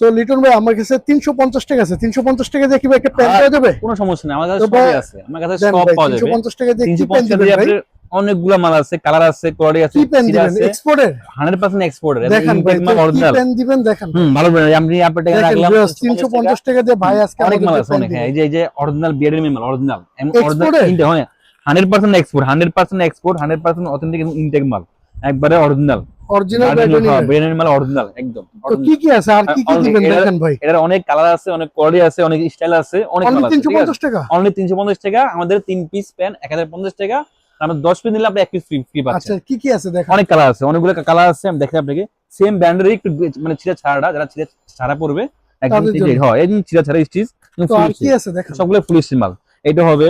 তো লিটন ভাই আমার কাছে 350 টাকা আছে, 350 টাকা দিয়ে কি ভাই একটা প্যান্ট পাওয়া যাবে? কোনো সমস্যা নেই, আমার কাছে সবই আছে, আমার কাছে সব পাওয়া যাবে। 350 টাকা দিয়ে কি প্যান্ট 350 টাকা দিবেন দিয়ে ভাই? আপনার অনেকগুলা মাল আছে, কালার আছে, কোয়ালিটি আছে, কি প্যান্ট সিরা দিবেন আছে, এক্সপোর্টের? 100% এক্সপোর্টের, দেখান ভাই মাল কি অরিজিনাল। প্যান্ট দিবেন দেখান। ভালো ব্র্যান্ড, আমি আপনার টাকা রাখলাম 350 টাকা দিয়ে ভাই আজকে অনেক মাল আমাদের আছে, অনেক। হ্যাঁ, এই যে অরিজিনাল বিয়ার্ডের মাল, অরিজিনাল এক্সপোর্টের? ইনটেক, হয় 100% এক্সপোর্ট, 100% এক্সপোর্ট, 100% অথেন্টিক ইনটেক মাল, একবারে অরিজিনাল অরিজিনাল ব্র্যান্ডের। বিয়ার্ডের মাল, অরিজিনাল একদম। তো কি কি আছে আর কি কি দিবেন দেখেন ভাই। এটার অনেক কালার আছে, অনেক কোয়ালিটি আছে, অনেক স্টাইল আছে, অনেক মাল আছে। 350 টাকা অনলি 350 টাকা। আমাদের 3 পিস প্যান্ট 1050 টাকা। আমরা 10 পিস নিলে আপনি 1 পিস ফ্রি পাচ্ছেন। আচ্ছা কি কি আছে দেখেন। অনেক কালার আছে, অনেকগুলো কালার আছে, আমি দেখাই আপনাকে। সেম ব্র্যান্ডের একটু মানে ছিঁড়া ছাড়াটা, যারা ছিঁড়া ছাড়া পড়বে একদম তাদের ঠিক জন্য। হয়, একদম ছিঁড়া ছাড়া স্টিচ। তো আর কি আছে দেখেন। সবগুলো ফুল স্টিচ মাল। এটা হবে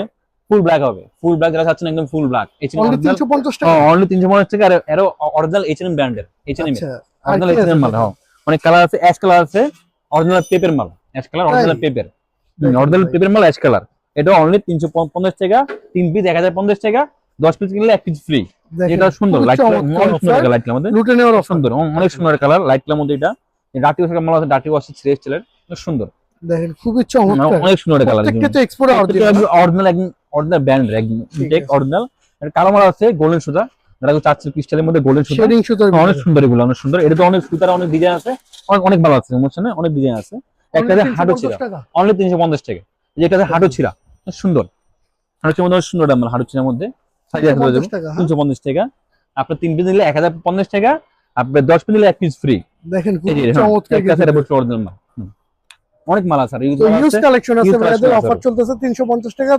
ফুল ব্ল্যাক, হবে ফুল ব্ল্যাক, যারা চাচ্ছেন একদম ফুল ব্ল্যাক। অনলি 350 টাকা। অনলি 350 টাকা। আর এর অরিজিনাল H&M ব্র্যান্ডের, H&M আচ্ছা আর অরিজিনাল কি আছে H&M মাল। দেখেন? হ্যাঁ, অনেক কালার আছে, অ্যাশ কালার আছে, অরিজিনাল পেপের মাল, অ্যাশ কালার অরিজিনাল পেপের, অরিজিনাল পেপের মাল, অ্যাশ কালার। এটা অনলি 350 টাকা, 3 পিস 1050 টাকা, 10 পিস কিনলে 1 পিস ফ্রি। এটা সুন্দর লাইট, অনেক সুন্দর লাইট কালার মধ্যে, লুটে নেওয়ার অফার। সুন্দর, অনেক সুন্দর কালার লাইট কালার মধ্যে। এটা ডাটি ওয়াশ মাল আছে, ডাটি ওয়াশ থ্রি স্টাইলের, সুন্দর, দেখেন খুবই চমৎকার, অনেক সুন্দর কালার। প্রত্যেকটা তো এক্সপোর্ট অরিজিনাল, একদম অরিজিনাল ব্র্যান্ড, একদম ইনটেক অরিজিনাল। এর কালো মাল আছে গোল্ডেন সুতা, যারা চাচ্ছে ক্রিস্টালের মধ্যে গোল্ডেন সুতা, শেডিং সুতার অনেক সুন্দর, এগুলো অনেক সুন্দর। এটা তো অনেক সুতার অনেক ডিজাইন আছে, অনেক অনেক ভালো আছে, বুঝছেন না? অনেক ডিজাইন আছে। একটাতে হাঁটু ছিঁড়া, অনলি 350 টাকা। যেটাতে হাঁটু ছিঁড়া, সুন্দর হাঁটু মধ্যে, সুন্দর দাম হাঁটু ছিঁড়ার মধ্যে, 350 টাকা। আপনার 3 পিস নিলে 1050 টাকা, আপনার 10 পিস নিলে 1 পিস ফ্রি। দেখেন খুব চমৎকার অরিজিনাল মাল, অনেক মাল আছে। আর ইউজ কালেকশন আছে, ভাইদের অফার চলতেছে 350 টাকা।